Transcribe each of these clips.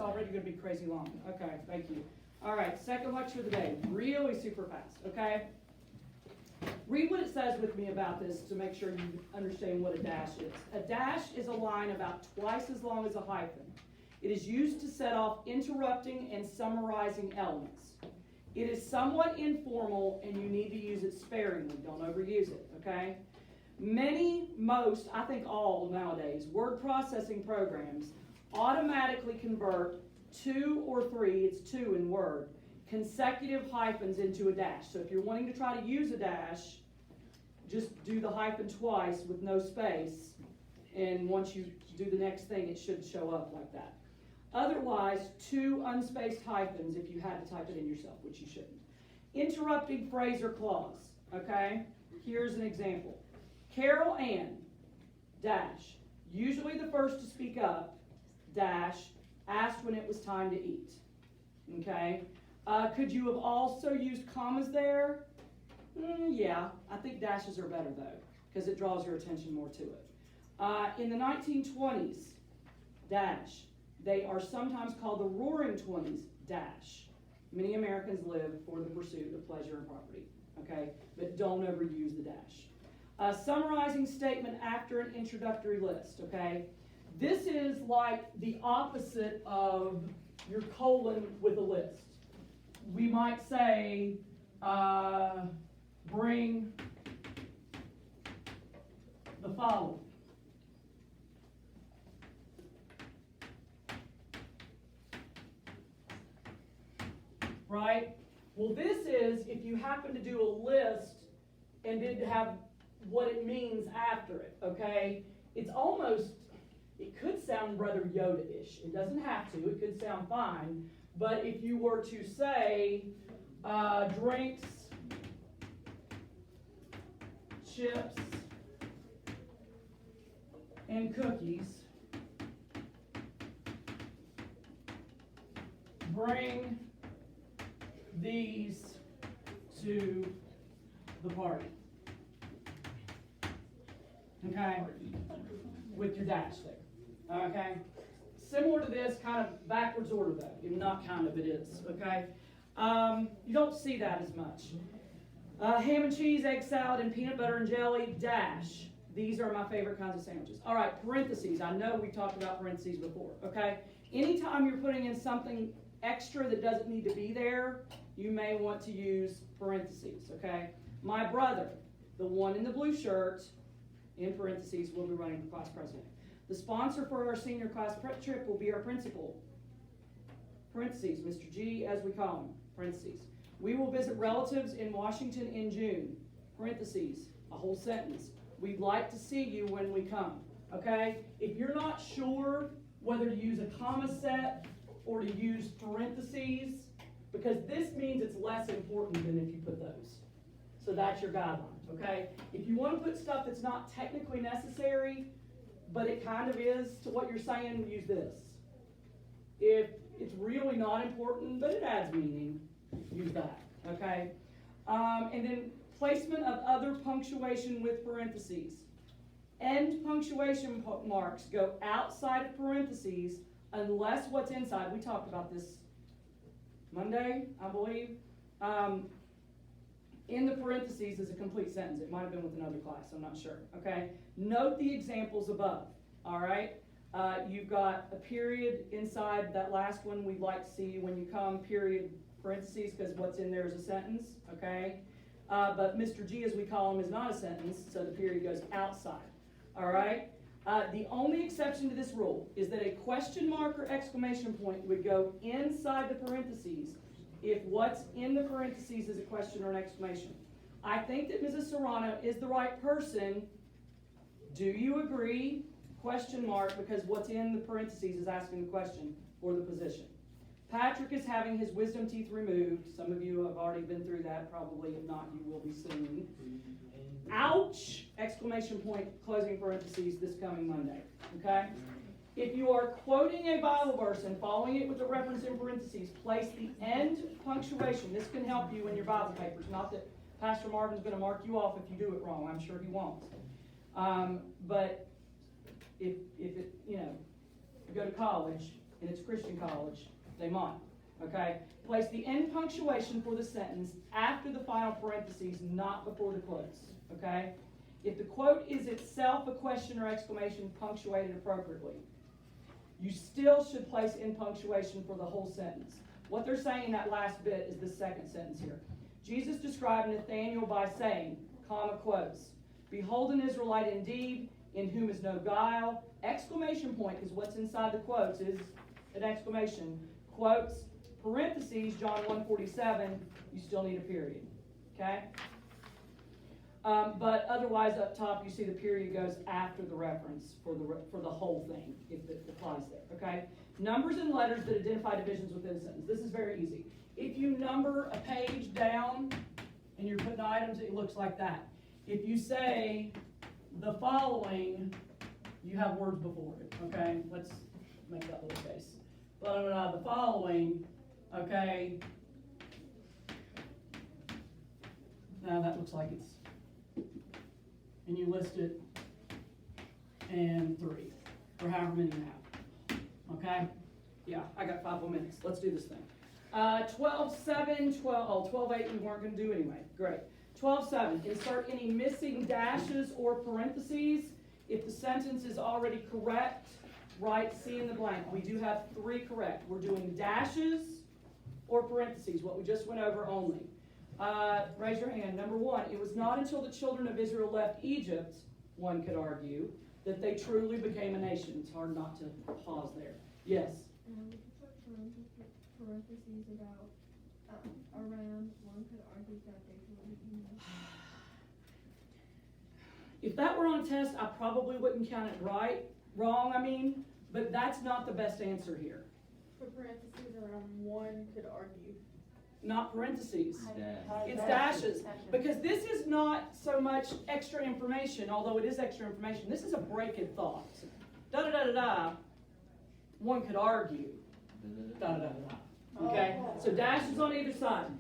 it's already going to be crazy long. Okay, thank you. All right, second lecture of the day, really super fast, okay? Read what it says with me about this to make sure you understand what a dash is. A dash is a line about twice as long as a hyphen. It is used to set off interrupting and summarizing elements. It is somewhat informal and you need to use it sparingly. Don't overuse it, okay? Most, I think all nowadays, word processing programs automatically convert 2 or 3, it's 2 in Word, consecutive hyphens into a dash. So if you're wanting to try to use a dash, just do the hyphen twice with no space, and once you do the next thing, it should show up like that. Otherwise, 2 unspaced hyphens if you had to type it in yourself, which you shouldn't. Interrupting phrase or clause, okay? Here's an example. Carol Ann, dash, usually the first to speak up, dash, asked when it was time to eat, okay? Could you have also used commas there? Yeah, I think dashes are better though, because it draws your attention more to it. In the 1920s, dash, they are sometimes called the Roaring Twenties, dash. Many Americans live for the pursuit of pleasure and property, okay? But don't overuse the dash. Summarizing statement after an introductory list, okay? This is like the opposite of your colon with a list. We might say, bring the following. Right? Well, this is if you happen to do a list and did have what it means after it, okay? It's almost, it could sound rather Yoda-ish. It doesn't have to, it could sound fine. But if you were to say, drinks, chips, and cookies, bring these to the party. Okay? With your dash there. Okay? Similar to this, kind of backwards order though. Not kind of, it is. Okay? You don't see that as much. Ham and cheese, egg salad, and peanut butter and jelly, dash. These are my favorite kinds of sandwiches. All right, parentheses. I know we've talked about parentheses before. Okay? Anytime you're putting in something extra that doesn't need to be there, you may want to use parentheses. Okay? My brother, the one in the blue shirt, in parentheses, will be running for class president. The sponsor for our senior class prep trip will be our principal. Parentheses, Mr. G, as we call him. Parentheses. We will visit relatives in Washington in June. Parentheses, a whole sentence. We'd like to see you when we come. Okay? If you're not sure whether to use a comma set or to use parentheses, because this means it's less important than if you put those. So that's your guideline. Okay? If you want to put stuff that's not technically necessary, but it kind of is to what you're saying, use this. If it's really not important, but it adds meaning, use that. Okay? And then placement of other punctuation with parentheses. End punctuation marks go outside of parentheses unless what's inside. We talked about this Monday, I believe. In the parentheses is a complete sentence. It might have been with another class, I'm not sure. Okay? Note the examples above. All right? You've got a period inside that last one. We'd like to see you when you come, period, parentheses, because what's in there is a sentence. Okay? But Mr. G, as we call him, is not a sentence, so the period goes outside. All right? The only exception to this rule is that a question mark or exclamation point would go inside the parentheses if what's in the parentheses is a question or an exclamation. I think that Mrs. Serrano is the right person. Do you agree? Question mark, because what's in the parentheses is asking the question or the position. Patrick is having his wisdom teeth removed. Some of you have already been through that, probably. If not, you will be soon. Ouch! Exclamation point, closing parentheses this coming Monday. Okay? If you are quoting a Bible verse and following it with a reference in parentheses, place the end punctuation. This can help you in your Bible papers. Not that Pastor Marvin's going to mark you off if you do it wrong. I'm sure he won't. But if it, you go to college, and it's Christian college, they might. Okay? Place the end punctuation for the sentence after the final parentheses, not before the quotes. Okay? If the quote is itself a question or exclamation punctuated appropriately, you still should place in punctuation for the whole sentence. What they're saying in that last bit is the second sentence here. Jesus described Nathanael by saying, comma quotes, behold an Israelite indeed, in whom is no guile. Exclamation point, because what's inside the quotes is an exclamation. Quotes, parentheses, John 1:47, you still need a period. Okay? But otherwise, up top, you see the period goes after the reference for the whole thing, if it applies there. Okay? Numbers and letters that identify divisions within a sentence. This is very easy. If you number a page down and you're putting items, it looks like that. If you say the following, you have words before it. Okay? Let's make that little case. Blah, blah, blah, the following, okay? Now that looks like it's, and you list it, and 3, or however many you have. Okay? Yeah, I got 5 more minutes. Let's do this thing. 12:7, 12:8 we weren't going to do anyway. Great. 12:7, insert any missing dashes or parentheses. If the sentence is already correct, write C in the blank. We do have 3 correct. We're doing dashes or parentheses, what we just went over only. Raise your hand. Number 1, it was not until the children of Israel left Egypt, one could argue, that they truly became a nation. It's hard not to pause there. Yes? We could put parentheses about around, one could argue that they truly became a nation. If that were on a test, I probably wouldn't count it wrong, but that's not the best answer here. For parentheses around, one could argue. Not parentheses. Dash. It's dashes. Because this is not so much extra information, although it is extra information. This is a break in thought. Da da da da da. One could argue. Da da da da da. Okay? So dashes on either side.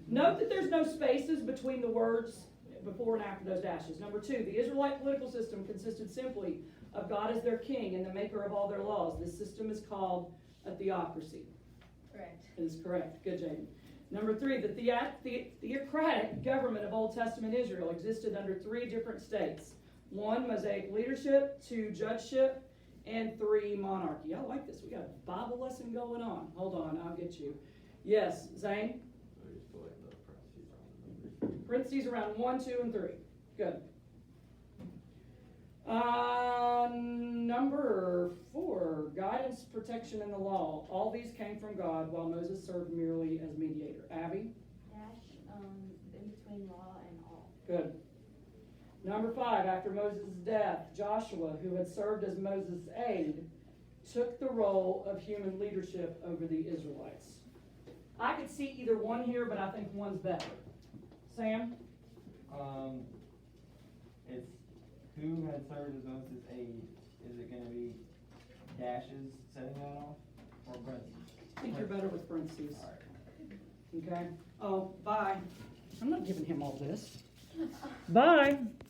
Note that there's no spaces between the words before and after those dashes. Number 2, the Israelite political system consisted simply of God as their king and the maker of all their laws. This system is called a theocracy. Correct. That is correct. Good, Jamie. Number 3, the theocratic government of Old Testament Israel existed under 3 different states. 1, Mosaic leadership, 2, judgeship, and 3, monarchy. I like this. We got a Bible lesson going on. Hold on, I'll get you. Yes, Zane? Parentheses around 1, 2, and 3. Good. Number 4, guidance, protection, and the law. All these came from God, while Moses served merely as mediator. Abby? Dash, in between law and all. Good. Number 5, after Moses' death, Joshua, who had served as Moses' aide, took the role of human leadership over the Israelites. I could see either one here, but I think one's better. Sam? It's who had served as Moses' aide. Is it going to be dashes setting that off, or parentheses? I think you're better with parentheses. All right. Okay? Oh, bye. I'm not giving him all this. Bye.